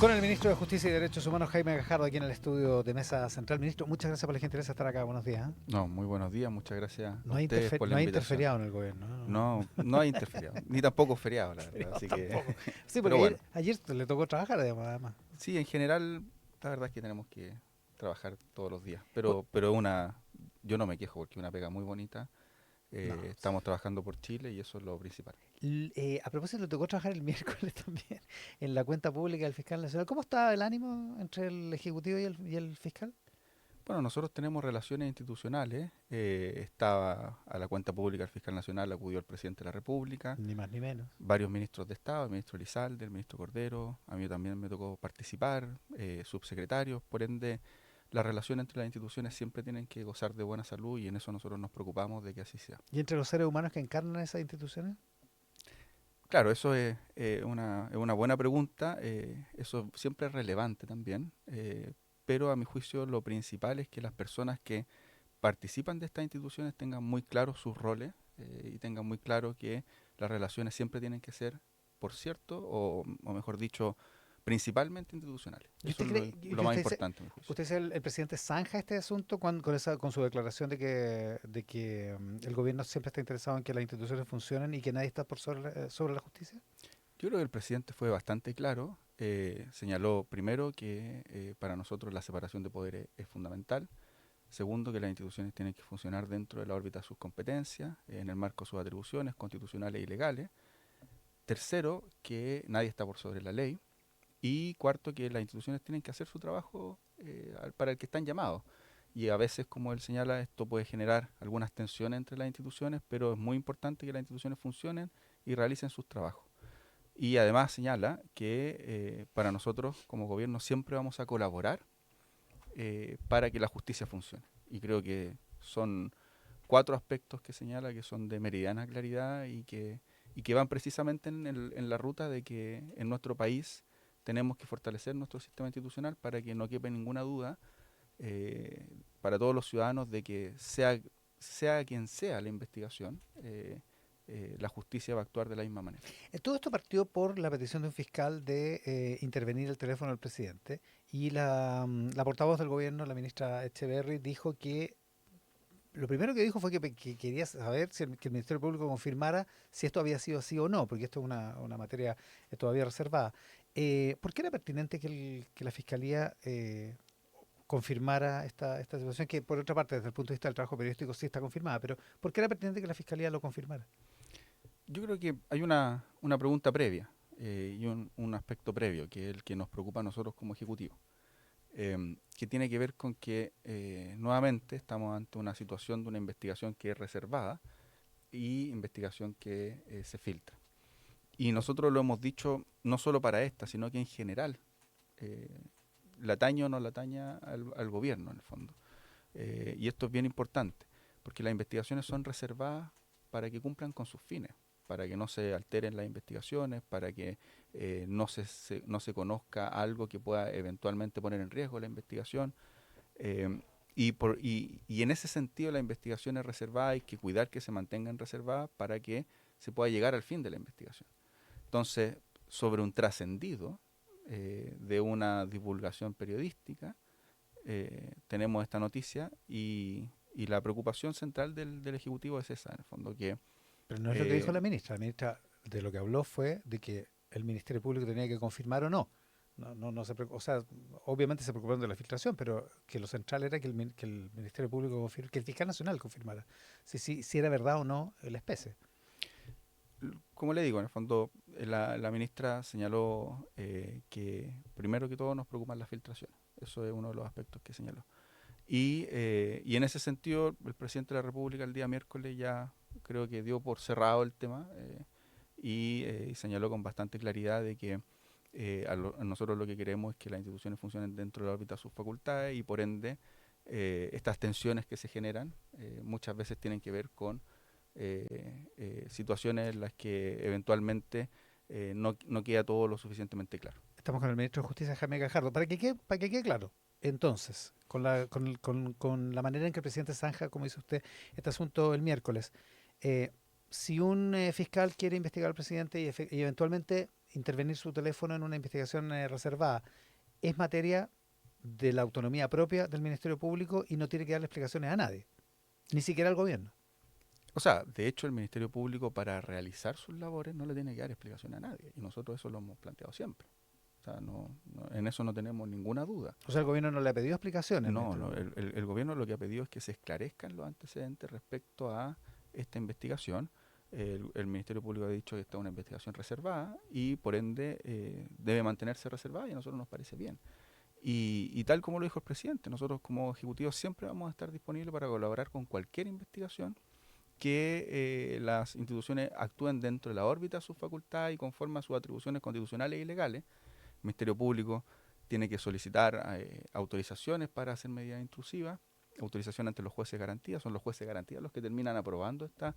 Con el ministro de Justicia y Derechos Humanos, Jaime Gajardo, aquí en el estudio de Mesa Central. Ministro, muchas gracias por la gentileza de estar acá. Buenos días. ¿Eh? No, muy buenos días, muchas gracias a No hay, ustedes por la no hay invitación. interferiado en el gobierno. No, No, no hay interferiado, ni tampoco feriado, la verdad, feriado así que... tampoco. Sí, Pero porque bueno, ayer le tocó trabajar, además. sí, en general, la verdad es que tenemos que trabajar todos los días, O- pero yo no me quejo porque es una pega muy bonita. no, sí. Estamos trabajando por Chile y eso es lo principal. A propósito, le tocó trabajar el miércoles también en la cuenta pública del fiscal nacional. ¿Cómo está el ánimo entre el ejecutivo y el fiscal? Bueno, nosotros tenemos relaciones institucionales. Estaba a la cuenta pública del fiscal nacional, acudió el presidente de la República, Ni más ni menos. varios ministros de Estado, el ministro Elizalde, el ministro Cordero, a mí también me tocó participar, subsecretarios, por ende las relaciones entre las instituciones siempre tienen que gozar de buena salud y en eso nosotros nos preocupamos de que así sea. ¿Y entre los seres humanos que encarnan esas instituciones? Claro, eso es una buena pregunta, eso siempre es relevante también, pero a mi juicio lo principal es que las personas que participan de estas instituciones tengan muy claros sus roles y tengan muy claro que las relaciones siempre tienen que ser, por cierto, o mejor dicho, principalmente institucionales. ¿Y Eso usted es cree lo que más importante, a mi juicio. usted dice el presidente zanja este asunto con su declaración de que el gobierno siempre está interesado en que las instituciones funcionen y que nadie está por sobre la justicia? Yo creo que el presidente fue bastante claro, señaló primero que para nosotros la separación de poderes es fundamental. Segundo, que las instituciones tienen que funcionar dentro de la órbita de sus competencias, en el marco de sus atribuciones constitucionales y legales. Tercero, que nadie está por sobre la ley. Y cuarto, que las instituciones tienen que hacer su trabajo para el que están llamados. Y a veces, como él señala, esto puede generar algunas tensiones entre las instituciones, pero es muy importante que las instituciones funcionen y realicen sus trabajos. Y además señala que para nosotros como gobierno siempre vamos a colaborar para que la justicia funcione. Y creo que son cuatro aspectos que señala que son de meridiana claridad y que van precisamente en la ruta de que en nuestro país tenemos que fortalecer nuestro sistema institucional para que no quepe ninguna duda eh, para todos los ciudadanos de que sea quien sea la investigación, la justicia va a actuar de la misma manera. Todo esto partió por la petición de un fiscal de intervenir el teléfono del presidente y la portavoz del gobierno, la ministra Echeverry, dijo que lo primero que dijo fue que quería saber si que el Ministerio Público confirmara si esto había sido así o no, porque esto es una materia todavía reservada. ¿Por qué era pertinente que la Fiscalía confirmara esta situación, que por otra parte, desde el punto de vista del trabajo periodístico, sí está confirmada, pero ¿por qué era pertinente que la Fiscalía lo confirmara? Yo creo que hay una pregunta previa y un aspecto previo que es el que nos preocupa a nosotros como Ejecutivo, que tiene que ver con que nuevamente estamos ante una situación de una investigación que es reservada y investigación que se filtra. Y nosotros lo hemos dicho no solo para esta, sino que en general, eh, la atañe o no la ataña al gobierno en el fondo. Y esto es bien importante, porque las investigaciones son reservadas para que cumplan con sus fines, para que no se alteren las investigaciones, para que no se conozca algo que pueda eventualmente poner en riesgo la investigación. eh, y en ese sentido la investigación es reservada, hay que cuidar que se mantengan reservadas para que se pueda llegar al fin de la investigación. Entonces, sobre un trascendido de una divulgación periodística, tenemos esta noticia y la preocupación central del Ejecutivo es esa, en el fondo, que Pero no es lo que dijo eh, la ministra. La ministra de lo que habló fue de que el Ministerio Público tenía que confirmar o no. No se o sea, obviamente se preocuparon de la filtración, pero que lo central era que el Ministerio Público confirme, que el fiscal nacional confirmara si era verdad o no la especie. como le digo, en el fondo, la ministra señaló que primero que todo nos preocupan las filtraciones. Eso es uno de los aspectos que señaló. Y en ese sentido, el presidente de la República el día miércoles ya creo que dio por cerrado el tema y señaló con bastante claridad de que a nosotros lo que queremos es que las instituciones funcionen dentro de la órbita de sus facultades y por ende estas tensiones que se generan muchas veces tienen que ver con situaciones en las que eventualmente no queda todo lo suficientemente claro. Estamos con el ministro de Justicia, Jaime Gajardo. Para que quede claro, entonces, con la manera en que el presidente zanja, como dice usted, este asunto el miércoles, si un fiscal quiere investigar al presidente y eventualmente intervenir su teléfono en una investigación reservada es materia de la autonomía propia del Ministerio Público y no tiene que darle explicaciones a nadie, ni siquiera al gobierno. O sea, de hecho, el Ministerio Público para realizar sus labores no le tiene que dar explicación a nadie. Y nosotros eso lo hemos planteado siempre. O sea, en eso no tenemos ninguna duda. O sea, el gobierno no le ha pedido explicaciones al No, Ministerio no, Público. el gobierno lo que ha pedido es que se esclarezcan los antecedentes respecto a esta investigación. El Ministerio Público ha dicho que esta es una investigación reservada y por ende debe mantenerse reservada y a nosotros nos parece bien. Y tal como lo dijo el presidente, nosotros como ejecutivos siempre vamos a estar disponibles para colaborar con cualquier investigación que las instituciones actúen dentro de la órbita de sus facultades y conforme a sus atribuciones constitucionales y legales. El Ministerio Público tiene que solicitar autorizaciones para hacer medidas intrusivas, autorización ante los jueces de garantía, son los jueces de garantía los que terminan aprobando estas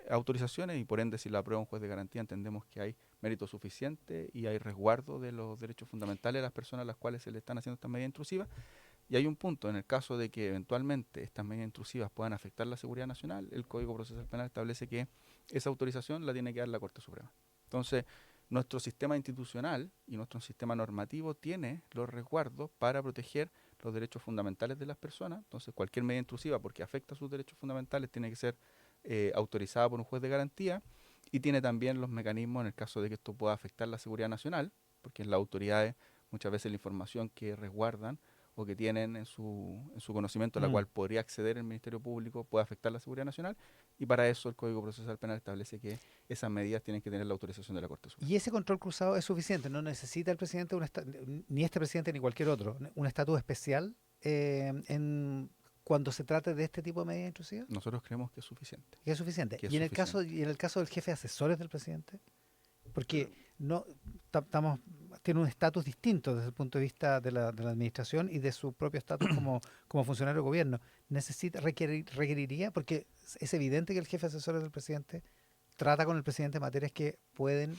autorizaciones y por ende si la aprueba un juez de garantía entendemos que hay mérito suficiente y hay resguardo de los derechos fundamentales de las personas a las cuales se le están haciendo estas medidas intrusivas. Y hay un punto, en el caso de que eventualmente estas medidas intrusivas puedan afectar la seguridad nacional, el Código Procesal Penal establece que esa autorización la tiene que dar la Corte Suprema. Entonces, nuestro sistema institucional y nuestro sistema normativo tiene los resguardos para proteger los derechos fundamentales de las personas. Entonces, cualquier medida intrusiva, porque afecta a sus derechos fundamentales, tiene que ser autorizada por un juez de garantía y tiene también los mecanismos en el caso de que esto pueda afectar la seguridad nacional, porque las autoridades muchas veces la información que resguardan o que tienen en su conocimiento, a la Mm. cual podría acceder el Ministerio Público, puede afectar la seguridad nacional, y para eso el Código Procesal Penal establece que esas medidas tienen que tener la autorización de la Corte Suprema. Y ese control cruzado es suficiente, no necesita el presidente, ni este presidente ni cualquier otro, un estatus especial cuando se trate de este tipo de medidas intrusivas, Nosotros creemos que es suficiente, que es suficiente. que es Y en el caso del jefe de asesores del presidente, Eh, porque no estamos tiene un estatus distinto desde el punto de vista de la administración y de su propio estatus como funcionario de gobierno. Requeriría, porque es evidente que el jefe de asesores del presidente trata con el presidente materias que pueden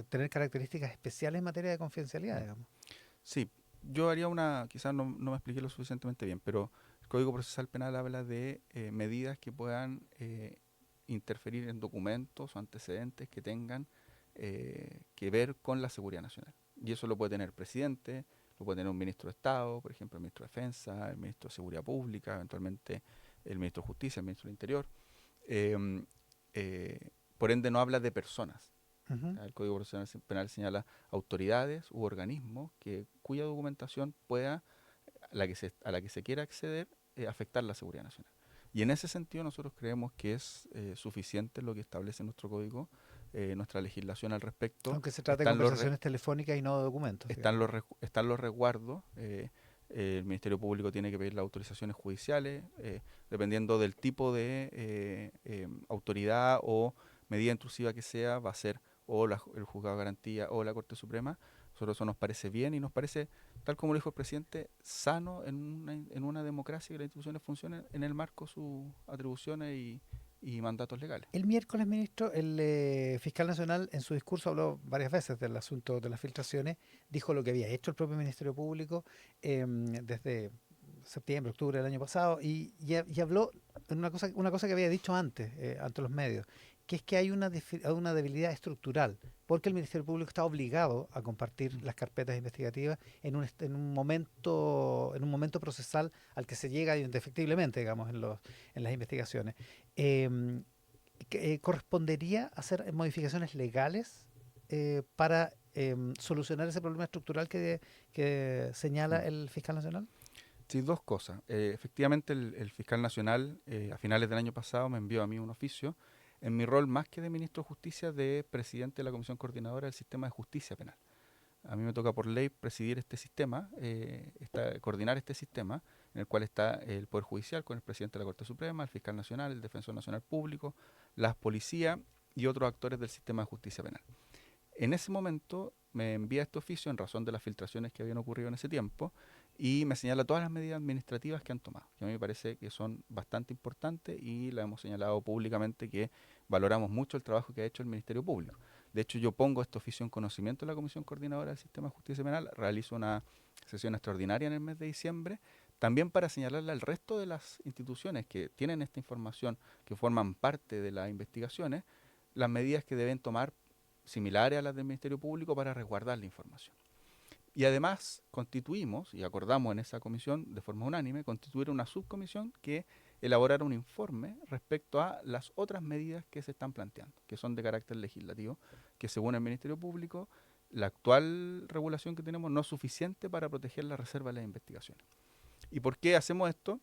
tener características especiales en materia de confidencialidad, digamos. Sí, yo haría quizás no me expliqué lo suficientemente bien, pero el Código Procesal Penal habla de medidas que puedan interferir en documentos o antecedentes que tengan que ver con la seguridad nacional. Y eso lo puede tener el presidente, lo puede tener un ministro de Estado, por ejemplo, el ministro de Defensa, el ministro de Seguridad Pública, eventualmente el ministro de Justicia, el ministro del Interior. Em, por ende, no habla de personas. Ujú. El Código Procesal Penal señala autoridades u organismos cuya documentación pueda, a la que se quiera acceder, afectar la seguridad nacional. Y en ese sentido nosotros creemos que es suficiente lo que establece nuestro código, nuestra legislación al respecto. Aunque se trate de Están los, re- conversaciones telefónicas y no de documentos, están digamos. están los resguardos. El Ministerio Público tiene que pedir las autorizaciones judiciales, dependiendo del tipo de autoridad o medida intrusiva que sea, va a ser o el juzgado de garantía o la Corte Suprema. Nosotros eso nos parece bien y nos parece, tal como lo dijo el presidente, sano en una democracia que las instituciones funcionen en el marco de sus atribuciones y mandatos legales. El miércoles, ministro, el fiscal nacional en su discurso habló varias veces del asunto de las filtraciones, dijo lo que había hecho el propio Ministerio Público desde septiembre, octubre del año pasado y habló en una cosa que había dicho antes ante los medios, que es que hay una debilidad estructural, porque el Ministerio Público está obligado a compartir las carpetas investigativas en un momento procesal al que se llega indefectiblemente, digamos, en las investigaciones. Em, ¿Correspondería hacer modificaciones legales para solucionar ese problema estructural que señala Mm. el fiscal nacional? Sí, dos cosas. Efectivamente, el fiscal nacional a finales del año pasado me envió a mí un oficio en mi rol más que de ministro de Justicia, de presidente de la Comisión Coordinadora del Sistema de Justicia Penal. A mí me toca por ley presidir este sistema, coordinar este sistema, en el cual está el Poder Judicial con el presidente de la Corte Suprema, el fiscal nacional, el defensor nacional público, las policías y otros actores del sistema de justicia penal. En ese momento me envía este oficio en razón de las filtraciones que habían ocurrido en ese tiempo y me señala todas las medidas administrativas que han tomado, que a mí me parece que son bastante importantes y la hemos señalado públicamente que valoramos mucho el trabajo que ha hecho el Ministerio Público. De hecho, yo pongo este oficio en conocimiento de la Comisión Coordinadora del Sistema de Justicia Penal, realizo una sesión extraordinaria en el mes de diciembre, también para señalarle al resto de las instituciones que tienen esta información, que forman parte de las investigaciones, las medidas que deben tomar similares a las del Ministerio Público para resguardar la información. Y además constituimos y acordamos en esa comisión de forma unánime constituir una subcomisión que elaborara un informe respecto a las otras medidas que se están planteando, que son de carácter legislativo, que según el Ministerio Público la actual regulación que tenemos no es suficiente para proteger la reserva de las investigaciones. ¿Y por qué hacemos esto?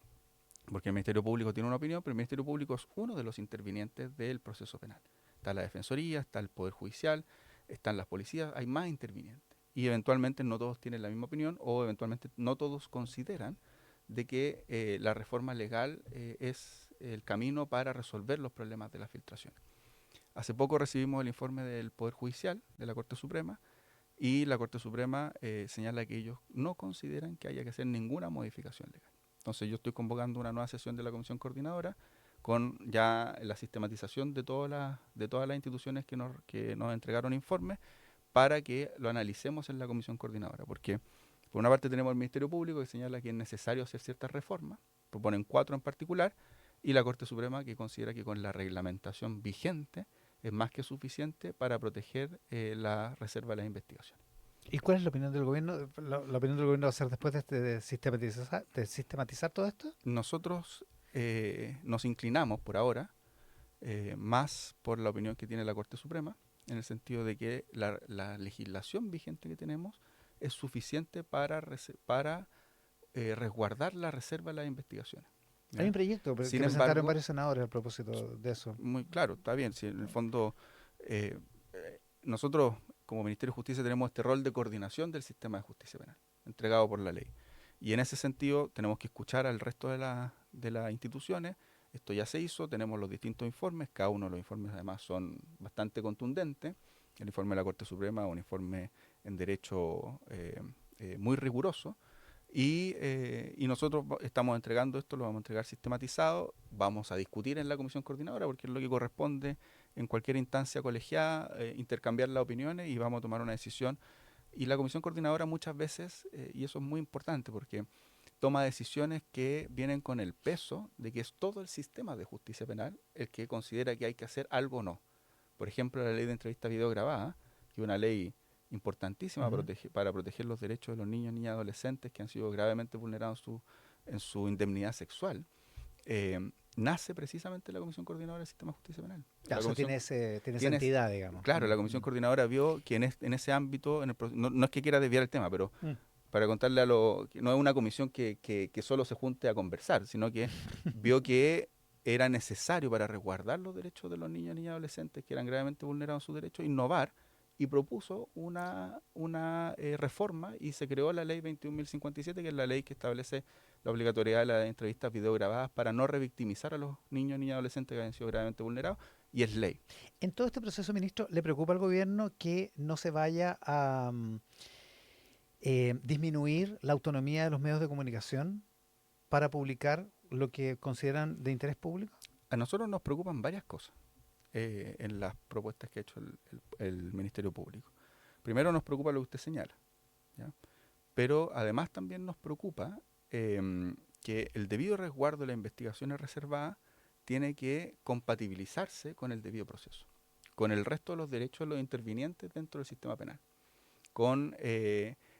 Porque el Ministerio Público tiene una opinión, pero el Ministerio Público es uno de los intervinientes del proceso penal. Está la Defensoría, está el Poder Judicial, están las policías, hay más intervinientes. Y eventualmente no todos tienen la misma opinión o eventualmente no todos consideran de que la reforma legal es el camino para resolver los problemas de la filtración. Hace poco recibimos el informe del Poder Judicial, de la Corte Suprema, y la Corte Suprema señala que ellos no consideran que haya que hacer ninguna modificación legal. Entonces yo estoy convocando una nueva sesión de la Comisión Coordinadora con ya la sistematización de todas las instituciones que nos entregaron informes para que lo analicemos en la Comisión Coordinadora. Porque por una parte tenemos el Ministerio Público que señala que es necesario hacer ciertas reformas, proponen 4 en particular, y la Corte Suprema que considera que con la reglamentación vigente es más que suficiente para proteger la reserva de las investigaciones. ¿Y cuál es la opinión del gobierno? La opinión del gobierno va a ser después de sistematizar todo esto? Nosotros nos inclinamos por ahora más por la opinión que tiene la Corte Suprema, en el sentido de que la legislación vigente que tenemos es suficiente para resguardar la reserva de las investigaciones. Hay ¿Ya? un proyecto que Sin presentaron embargo, varios senadores a propósito de eso. muy claro, está bien, si en el fondo nosotros como Ministerio de Justicia tenemos este rol de coordinación del sistema de justicia penal, entregado por la ley. Y en ese sentido tenemos que escuchar al resto de las instituciones. Esto ya se hizo, tenemos los distintos informes, cada uno de los informes además son bastante contundentes. El informe de la Corte Suprema es un informe en derecho muy riguroso. Y nosotros estamos entregando esto, lo vamos a entregar sistematizado, vamos a discutir en la Comisión Coordinadora porque es lo que corresponde en cualquier instancia colegiada, intercambiar las opiniones y vamos a tomar una decisión. Y la Comisión Coordinadora muchas veces, y eso es muy importante porque toma decisiones que vienen con el peso de que es todo el sistema de justicia penal el que considera que hay que hacer algo o no. Por ejemplo, la ley de entrevista video grabada, que es una ley importantísima para proteger los derechos de los niños, niñas y adolescentes que han sido gravemente vulnerados en su indemnidad sexual, nace precisamente la Comisión Coordinadora del Sistema de Justicia Penal. Ya, eso tiene esa entidad, digamos. Claro, la Comisión Coordinadora vio que en ese ámbito, no es que quiera desviar el tema, pero para contarle que no es una comisión que solo se junte a conversar, sino que vio que era necesario para resguardar los derechos de los niños, niñas y adolescentes que eran gravemente vulnerados en sus derechos, innovar y propuso una reforma y se creó la ley 21.057, que es la ley que establece la obligatoriedad de las entrevistas videograbadas para no revictimizar a los niños, niñas y adolescentes que hayan sido gravemente vulnerados, y es ley. En todo este proceso, ministro, ¿le preocupa al gobierno que no se vaya a disminuir la autonomía de los medios de comunicación para publicar lo que consideran de interés público? A nosotros nos preocupan varias cosas en las propuestas que ha hecho el Ministerio Público. Primero nos preocupa lo que usted señala, ¿ya? Pero además también nos preocupa que el debido resguardo de las investigaciones reservadas tiene que compatibilizarse con el debido proceso, con el resto de los derechos de los intervinientes dentro del sistema penal, con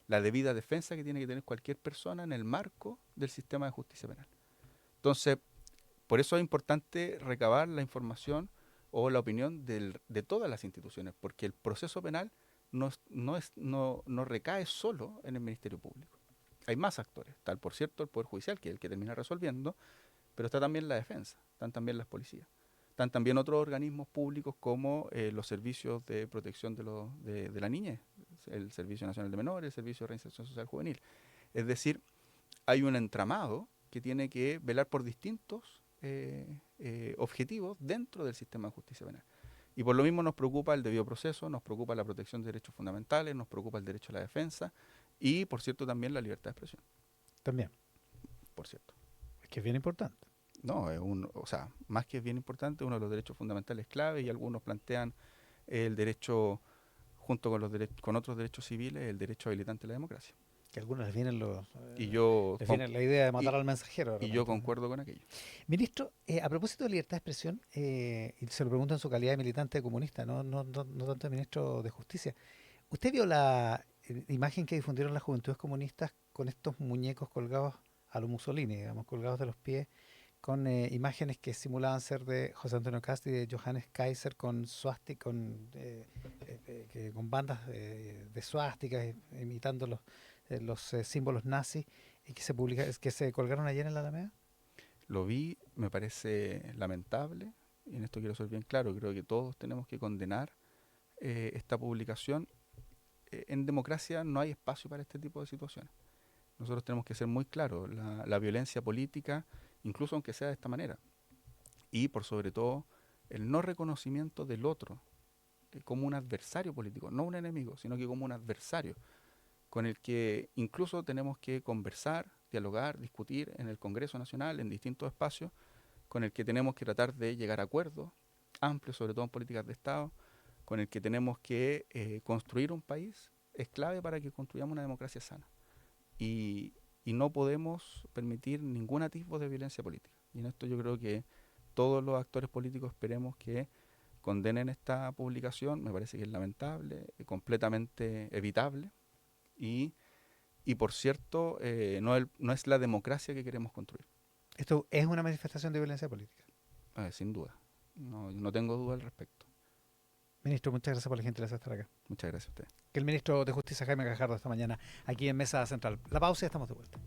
la debida defensa que tiene que tener cualquier persona en el marco del sistema de justicia penal. Entonces, por eso es importante recabar la información o la opinión de todas las instituciones, porque el proceso penal no recae solo en el Ministerio Público. Hay más actores. Está, por cierto, el Poder Judicial, que es el que termina resolviendo, pero está también la defensa, están también las policías. Están también otros organismos públicos como los servicios de protección de la niñez, el Servicio Nacional de Menores, el Servicio de Reinserción Social Juvenil. Es decir, hay un entramado que tiene que velar por distintos objetivos dentro del sistema de justicia penal. Y por lo mismo nos preocupa el debido proceso, nos preocupa la protección de derechos fundamentales, nos preocupa el derecho a la defensa y, por cierto, también la libertad de expresión. También. Por cierto. Es que es bien importante. No, más que es bien importante, uno de los derechos fundamentales clave, y algunos plantean el derecho, junto con otros derechos civiles, el derecho habilitante a la democracia. Que a algunos les vienen Y yo, les viene la idea de y, matar al mensajero de y yo repente, ¿no? concuerdo con aquello. Ministro, a propósito de libertad de expresión, y se lo pregunto en su calidad de militante comunista, no tanto de ministro de Justicia. ¿Usted vio la imagen que difundieron las juventudes comunistas con estos muñecos colgados a lo Mussolini, digamos, colgados de los pies, con imágenes que simulaban ser de José Antonio Cast y de Johannes Kaiser con swastika, con bandas de suásticas, imitando los símbolos nazis, y que se colgaron ayer en la Alameda? Lo vi, me parece lamentable, y en esto quiero ser bien claro, creo que todos tenemos que condenar esta publicación. En democracia no hay espacio para este tipo de situaciones. Nosotros tenemos que ser muy claros, la violencia política, incluso aunque sea de esta manera, y por sobre todo el no reconocimiento del otro como un adversario político, no un enemigo, sino que como un adversario, con el que incluso tenemos que conversar, dialogar, discutir en el Congreso Nacional, en distintos espacios, con el que tenemos que tratar de llegar a acuerdos amplios, sobre todo en políticas de Estado, con el que tenemos que construir un país, es clave para que construyamos una democracia sana. Y, y no podemos permitir ningún atisbo de violencia política. Y en esto yo creo que todos los actores políticos esperemos que condenen esta publicación. Me parece que es lamentable, completamente evitable. Y, y por cierto, no es la democracia que queremos construir. Esto es una manifestación de violencia política. Sin duda. No tengo duda al respecto. Ministro, muchas gracias por la gentileza de estar acá. Muchas gracias a usted. Que el ministro de Justicia, Jaime Gajardo, esta mañana aquí en Mesa Central. La pausa y estamos de vuelta.